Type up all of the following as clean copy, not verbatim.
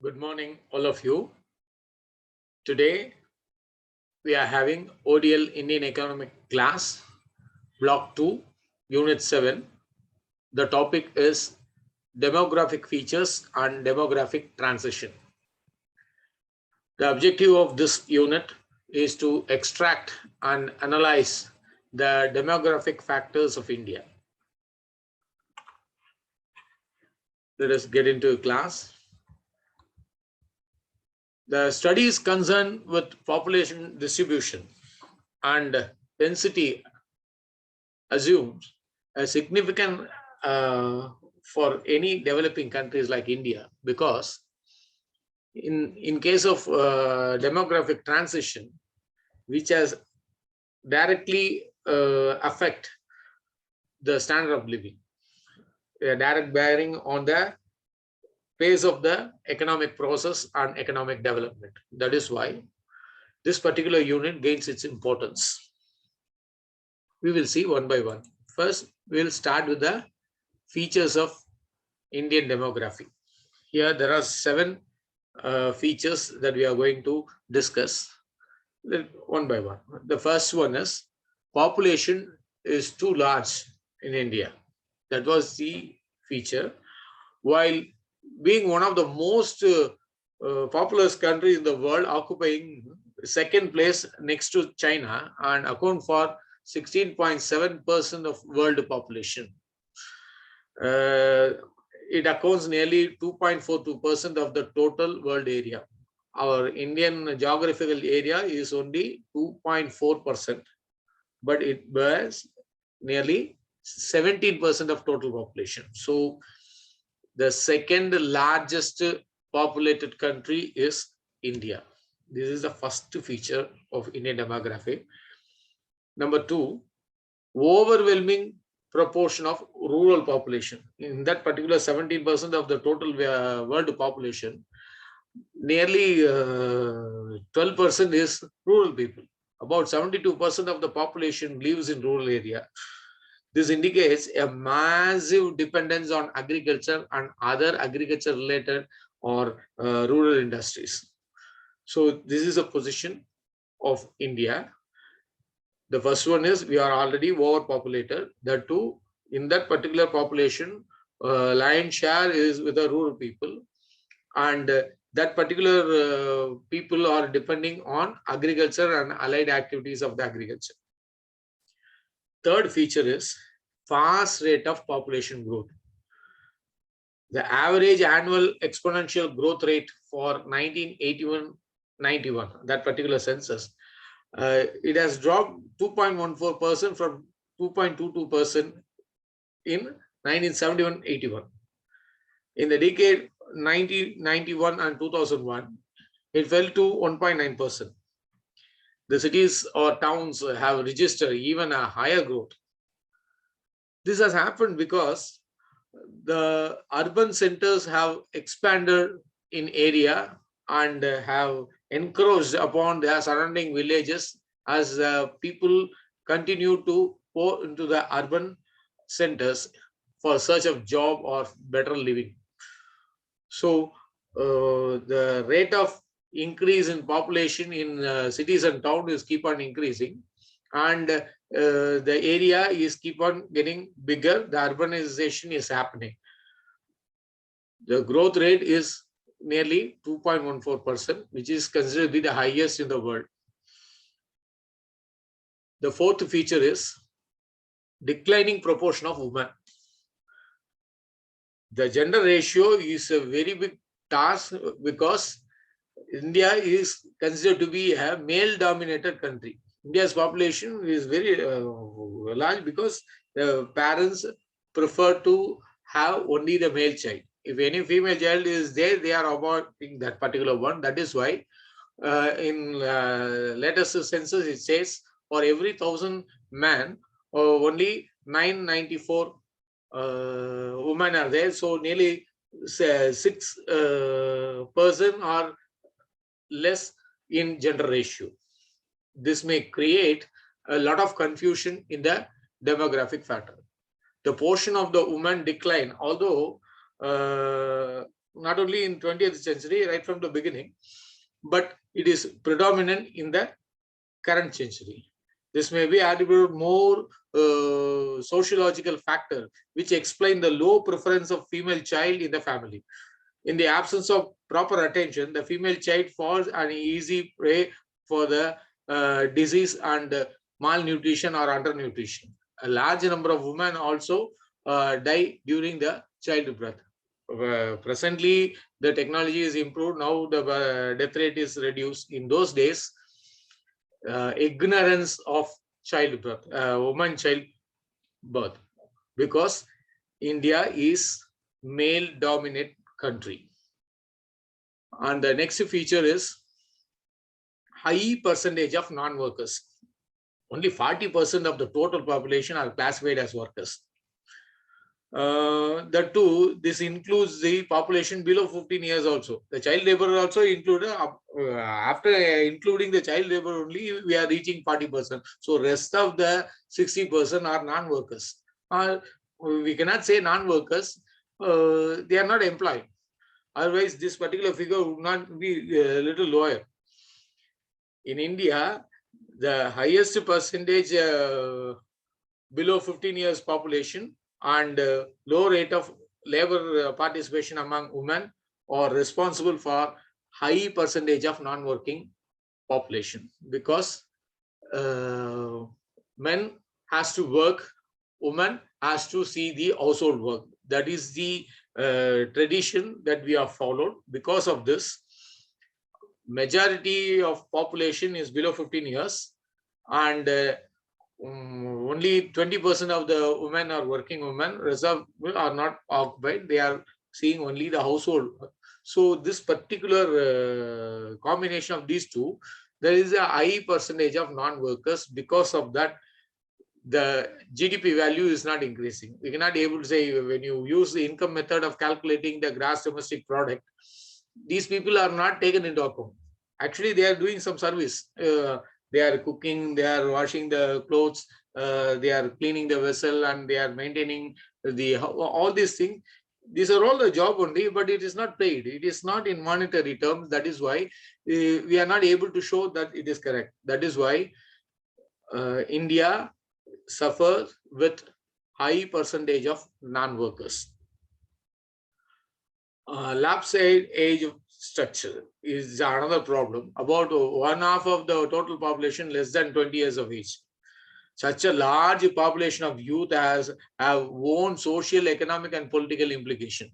Good morning, all of you. Today, we are having ODL Indian Economic Class, Block 2, Unit 7. The topic is Demographic Features and Demographic Transition. The objective of this unit is to extract and analyze the demographic factors of India. Let us get into class. The study is concerned with population distribution and density assumes a significant for any developing countries like India, because in case of demographic transition, which has directly affect the standard of living, a direct bearing on the pace of the economic process and economic development. That is why this particular unit gains its importance. We will see one by one. First, we will start with the features of Indian demography. Here there are 7 features that we are going to discuss one by one. The first one is population is too large in India. That was the feature. While being one of the most populous countries in the world, occupying second place next to China and account for 16.7% of world population. It accounts nearly 2.42% of the total world area. Our Indian geographical area is only 2.4%, but it bears nearly 17% of total population. So the second largest populated country is India. This is the first feature of Indian demography. Number 2, overwhelming proportion of rural population. In that particular 17% of the total world population, nearly 12% is rural people. About 72% of the population lives in rural area. This indicates a massive dependence on agriculture and other agriculture related or rural industries. So this is a position of India. The first one is we are already overpopulated. The two, in that particular population, lion's share is with the rural people, and that particular people are depending on agriculture and allied activities of the agriculture. Third feature is fast rate of population growth. The average annual exponential growth rate for 1981-91, that particular census, it has dropped 2.14% from 2.22% in 1971-81. In the decade 1991 and 2001, it fell to 1.9%. The cities or towns have registered even a higher growth. This has happened because the urban centers have expanded in area and have encroached upon their surrounding villages as people continue to pour into the urban centers for search of job or better living. So the rate of increase in population in cities and towns is keep on increasing, and the area is keep on getting bigger. The urbanization is happening. The growth rate is nearly 2.14%, which is considered to be the highest in the world. The fourth feature is declining proportion of women. The gender ratio is a very big task because India is considered to be a male-dominated country. India's population is very large because the parents prefer to have only the male child. If any female child is there, they are aborting that particular one. That is why in latest census it says for every 1,000 men, only 994 women are there. So nearly 6% are less in gender ratio. This may create a lot of confusion in the demographic factor. The portion of the women decline, although not only in 20th century, right from the beginning, but it is predominant in the current century. This may be attributed more sociological factor which explain the low preference of female child in the family. In the absence of proper attention, the female child falls an easy prey for the disease and malnutrition or undernutrition. A large number of women also die during the childbirth. Presently, the technology is improved. Now the death rate is reduced. In those days, ignorance of childbirth, woman childbirth, because India is male-dominant country. And the next feature is high percentage of non-workers. Only 40% of the total population are classified as workers. That too, this includes the population below 15 years also. The child labor also included. After including the child labor only, we are reaching 40%. So rest of the 60% are non-workers. We cannot say non-workers. They are not employed. Otherwise, this particular figure would not be a little lower. In India, the highest percentage below 15 years population and low rate of labor participation among women are responsible for high percentage of non-working population, because men has to work, woman has to see the household work. That is the tradition that we have followed. Because of this, majority of population is below 15 years, and only 20% of the women are working women. Rest are not occupied. They are seeing only the household. So this particular combination of these two, there is a high percentage of non-workers. Because of that, the GDP value is not increasing. We cannot be able to say, when you use the income method of calculating the gross domestic product, these people are not taken into account. Actually, they are doing some service. They are cooking, they are washing the clothes, they are cleaning the vessel, and they are maintaining all these things. These are all the job only, but it is not paid. It is not in monetary terms. That is why we are not able to show that it is correct. That is why India suffers with high percentage of non-workers. Lapse age structure is another problem. About 1/2 of the total population less than 20 years of age. Such a large population of youth have own social, economic, and political implication.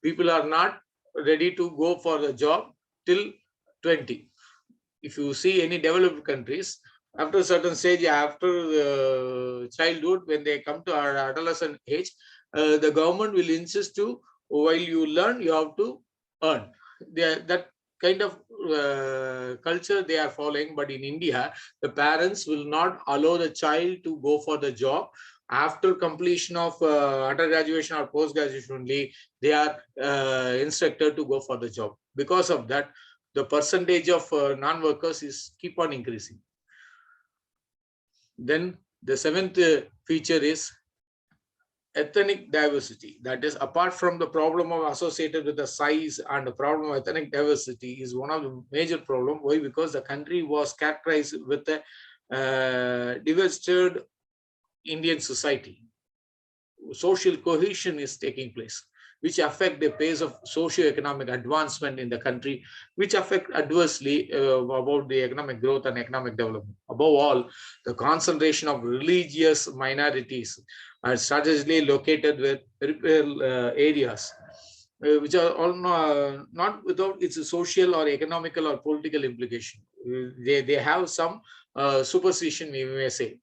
People are not ready to go for the job till 20. If you see any developed countries, after a certain stage, after childhood, when they come to our adolescent age, the government will insist to, while you learn, you have to earn. That kind of culture they are following. But in India, the parents will not allow the child to go for the job. After completion of undergraduation or post-graduation only, they are instructed to go for the job. Because of that, the percentage of non-workers is keep on increasing. Then the seventh feature is ethnic diversity. That is, apart from the problem of associated with the size, and the problem of ethnic diversity is one of the major problems. Why? Because the country was characterized with a diversified Indian society. Social cohesion is taking place, which affect the pace of socio-economic advancement in the country, which affect adversely about the economic growth and economic development. Above all, the concentration of religious minorities are strategically located with peripheral areas, which are all not without its social or economical or political implication. They have some superstition, we may say.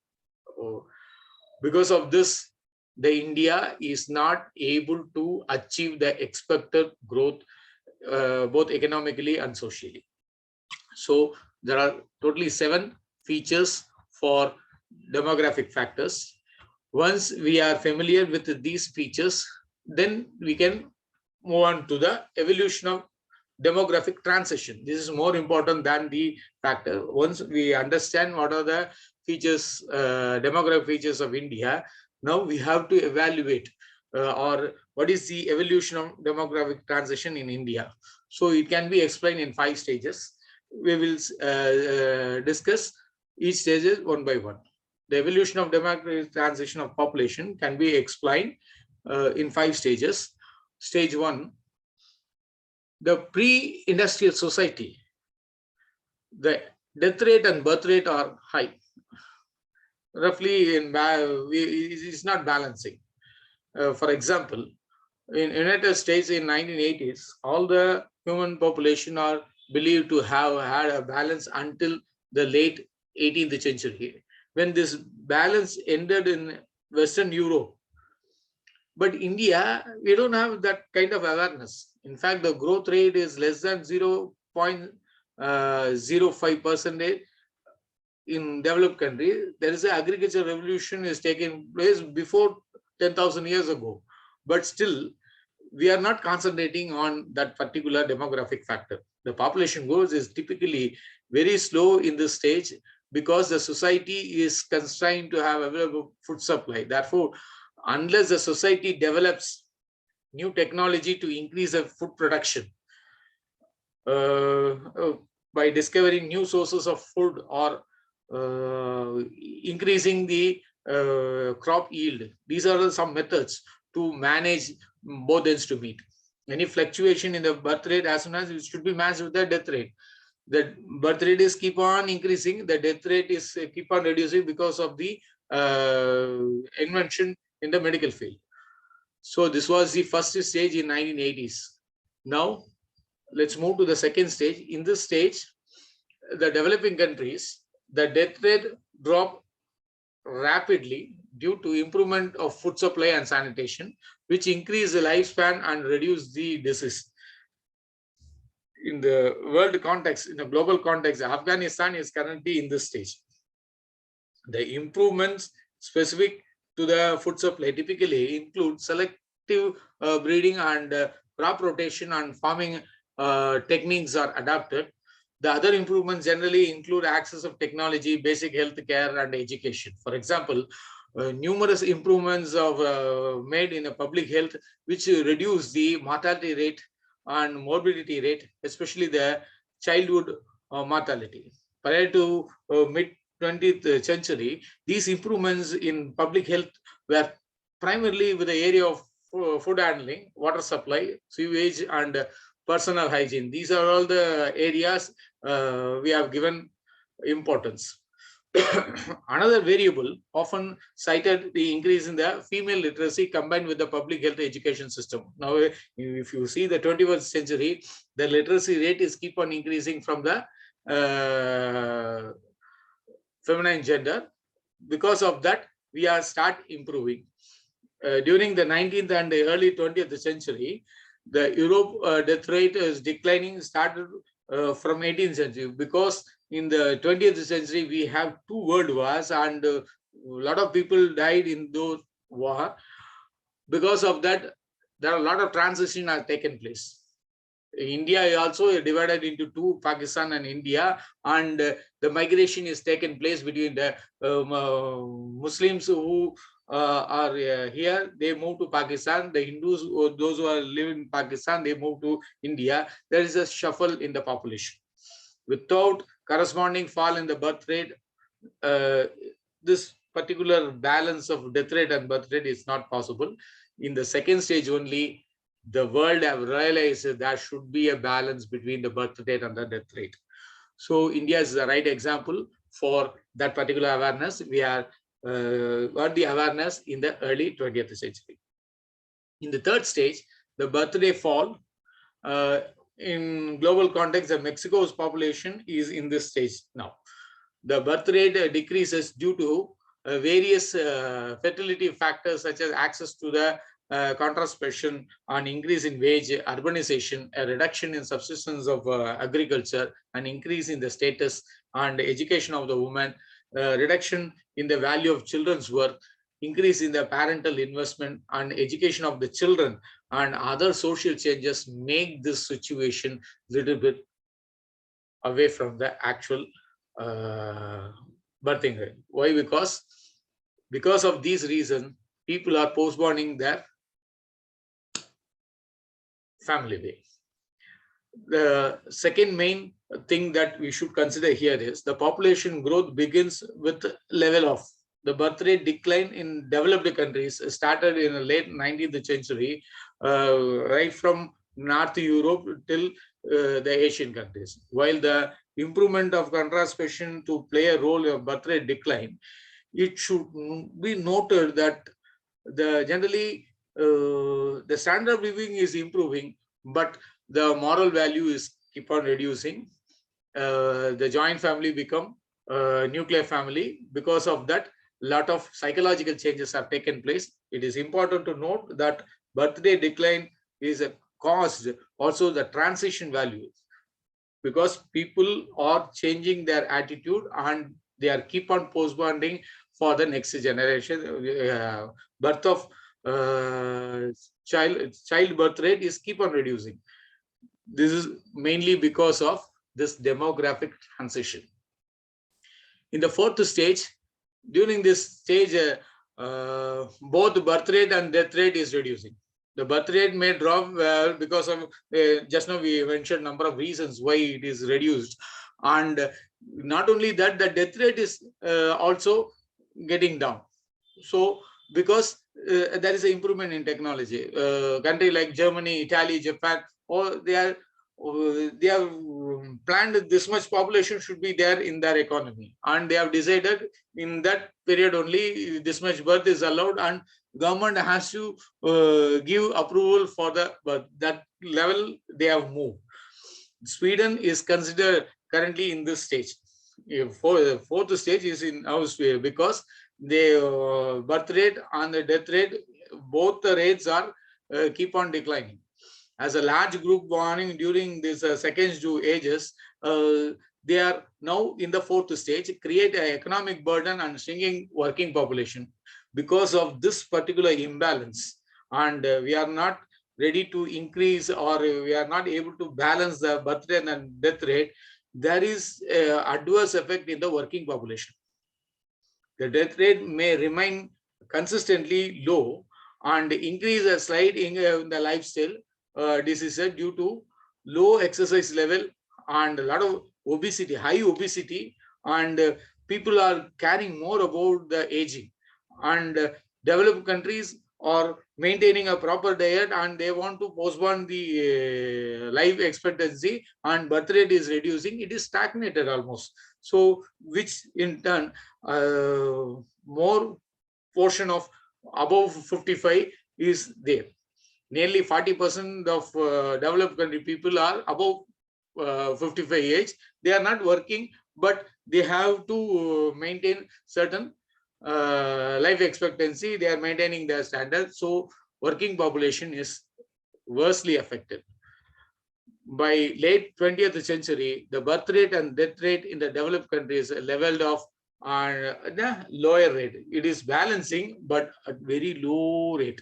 Because of this, the India is not able to achieve the expected growth, both economically and socially. So there are totally 7 features for demographic factors. Once we are familiar with these features, then we can move on to the evolution of demographic transition. This is more important than the factor. Once we understand what are the features, demographic features of India, now we have to evaluate or what is the evolution of demographic transition in India. So it can be explained in 5 stages. We will discuss each stages one by one. The evolution of demographic transition of population can be explained in 5 stages. Stage 1, the pre-industrial society, the death rate and birth rate are high. Roughly, it's not balancing. For example, in United States in 1980s, all the human population are believed to have had a balance until the late 18th century, when this balance ended in Western Europe. But India, we don't have that kind of awareness. In fact, the growth rate is less than 0.05% in developed countries. There is an agriculture revolution is taking place before 10,000 years ago. But still, we are not concentrating on that particular demographic factor. The population growth is typically very slow in this stage because the society is constrained to have available food supply. Therefore, unless the society develops new technology to increase the food production by discovering new sources of food or increasing the crop yield, these are some methods to manage both ends to meet. Any fluctuation in the birth rate, as soon as it should be matched with the death rate. The birth rate is keep on increasing, the death rate is keep on reducing because of the invention in the medical field. So this was the first stage in 1980s. Now let's move to the second stage. In this stage, the developing countries, the death rate dropped rapidly due to improvement of food supply and sanitation, which increase the lifespan and reduce the disease. In the world context, in a global context, Afghanistan is currently in this stage. The improvements specific to the food supply typically include selective breeding and crop rotation and farming techniques are adopted. The other improvements generally include access of technology, basic health care, and education. For example, numerous improvements are made in the public health, which reduce the mortality rate and morbidity rate, especially the childhood mortality. Prior to mid 20th century, these improvements in public health were primarily with the area of food handling, water supply, sewage, and personal hygiene. These are all the areas we have given importance. Another variable often cited the increase in the female literacy combined with the public health education system. Now, if you see the 21st century, the literacy rate is keep on increasing from the feminine gender. Because of that, we are start improving. During the 19th and the early 20th century, the Europe death rate is declining, started from 18th century, because in the 20th century we have 2 world wars and a lot of people died in those wars. Because of that, there are a lot of transition has taken place. India is also divided into 2, Pakistan and India, and the migration is taken place between the Muslims who are here, they move to Pakistan. The Hindus, or those who are living in Pakistan, they move to India. There is a shuffle in the population. Without corresponding fall in the birth rate, this particular balance of death rate and birth rate is not possible. In the second stage only, the world have realized that there should be a balance between the birth rate and the death rate. So India is the right example for that particular awareness. We are got the awareness in the early 20th century. In the third stage, the birthday fall. In global context, the Mexico's population is in this stage now. The birth rate decreases due to various fertility factors such as access to the contraception, an increase in wage, urbanization, a reduction in subsistence of agriculture, an increase in the status and education of the woman, reduction in the value of children's work, increase in the parental investment and education of the children, and other social changes make this situation little bit away from the actual birthing rate. Why? Because of these reasons, people are postponing their family way. The second main thing that we should consider here is the population growth begins with level of the birth rate decline in developed countries started in the late 19th century, right from North Europe till the Asian countries. While the improvement of contraception to play a role of birth rate decline, it should be noted that the generally the standard of living is improving, but the moral value is keep on reducing. The joint family become nuclear family. Because of that, lot of psychological changes have taken place. It is important to note that birthday decline is caused also the transition value, because people are changing their attitude and they are keep on postponing for the next generation. Birth of child birth rate is keep on reducing. This is mainly because of this demographic transition. In the fourth stage, during this stage, both birth rate and death rate is reducing. The birth rate may drop because of just now we mentioned number of reasons why it is reduced, and not only that, the death rate is also getting down. So because there is an improvement in technology, country like Germany, Italy, Japan, or they have planned this much population should be there in their economy, and they have decided in that period only this much birth is allowed, and government has to give approval for the birth. That level they have moved. Sweden is considered currently in this stage. Fourth stage is in our sphere, because the birth rate and the death rate, both the rates are keep on declining. As a large group born during these second two ages, they are now in the fourth stage, create an economic burden and shrinking working population. Because of this particular imbalance, and we are not ready to increase, or we are not able to balance the birth rate and death rate, there is an adverse effect in the working population. The death rate may remain consistently low and increase a slight in the lifestyle diseases due to low exercise level and a lot of obesity, high obesity, and people are caring more about the aging. And developed countries are maintaining a proper diet, and they want to postpone the life expectancy, and birth rate is reducing. It is stagnated almost. So which in turn more portion of above 55 is there. Nearly 40% of developed country people are above 55 age. They are not working, but they have to maintain certain life expectancy. They are maintaining their standards. So working population is worstly affected. By late 20th century, the birth rate and death rate in the developed countries leveled off on the lower rate. It is balancing, but at very low rate.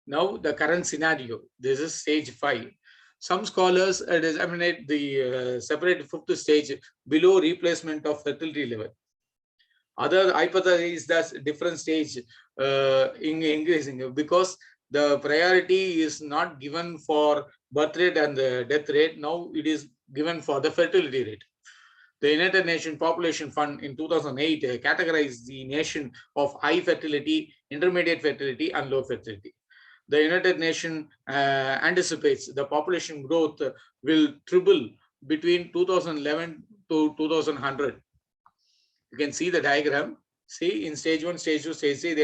Now, the current scenario, this is stage 5. Some scholars examine the separate fifth stage below replacement of fertility level. Other hypothesis that different stage in increasing, because the priority is not given for birth rate and the death rate. Now it is given for the fertility rate. The United Nations Population Fund in 2008 categorized the nation of high fertility, intermediate fertility, and low fertility. The United Nations anticipates the population growth will triple between 2011 to 2100. You can see the diagram. See, in stage 1, stage 2, stage 3, they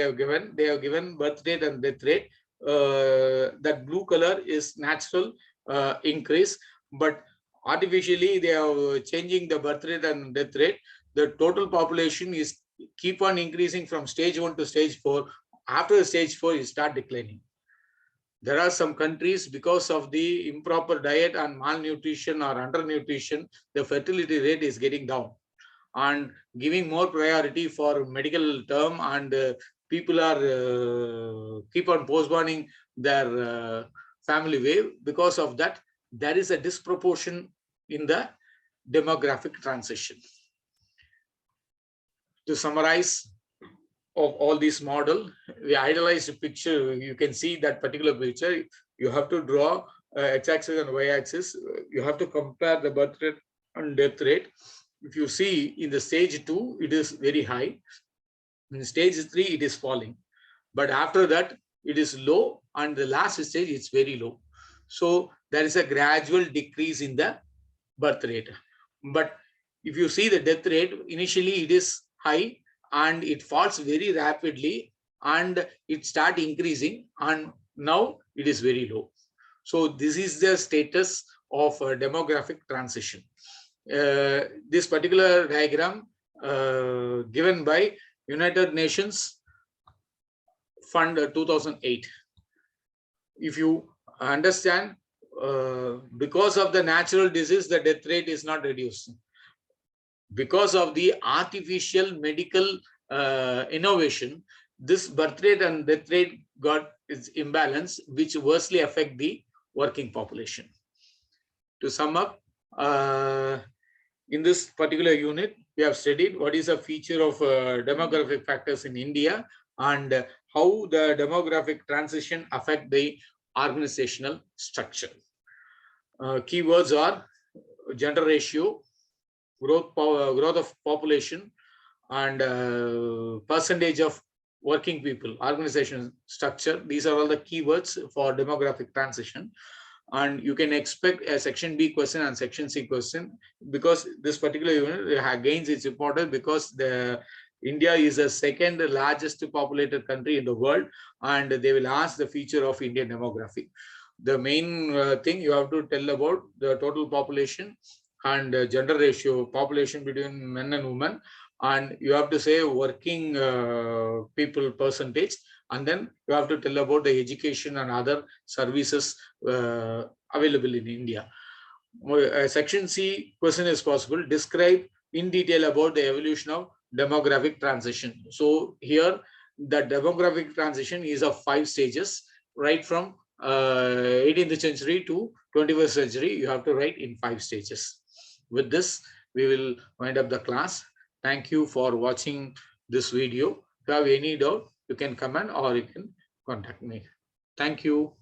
have given birth rate and death rate. That blue color is natural increase, but artificially they are changing the birth rate and death rate. The total population is keep on increasing from stage 1 to stage 4. After stage 4, you start declining. There are some countries, because of the improper diet and malnutrition or undernutrition, the fertility rate is getting down, and giving more priority for medical term, and people are keep on postponing their family wave. Because of that, there is a disproportion in the demographic transition. To summarize of all this model, we idealized a picture. You can see that particular picture. you have to draw x-axis and y-axis. You have to compare the birth rate and death rate. If you see in the stage 2, it is very high. In stage 3, it is falling. But after that, it is low, and the last stage, it's very low. So there is a gradual decrease in the birth rate. But if you see the death rate, initially it is high and it falls very rapidly and it start increasing, and now it is very low. So this is the status of demographic transition. This particular diagram given by United Nations Fund 2008. If you understand, because of the natural disease, the death rate is not reduced. Because of the artificial medical innovation, this birth rate and death rate got its imbalance, which worstly affect the working population. To sum up, in this particular unit, we have studied what is a feature of demographic factors in India and how the demographic transition affect the organizational structure. Keywords are gender ratio, growth of population, and percentage of working people, organization structure. These are all the keywords for demographic transition. And you can expect a section B question and section C question, because this particular unit gains its importance because India is the second largest populated country in the world, and they will ask the feature of Indian demography. The main thing you have to tell about the total population and gender ratio, population between men and women, and you have to say working people percentage, and then you have to tell about the education and other services available in India. Section C question is possible. Describe in detail about the evolution of demographic transition. So here the demographic transition is of 5 stages, right from 18th century to 21st century. You have to write in 5 stages. With this, we will wind up the class. Thank you for watching this video. If you have any doubt, you can comment or you can contact me. Thank you.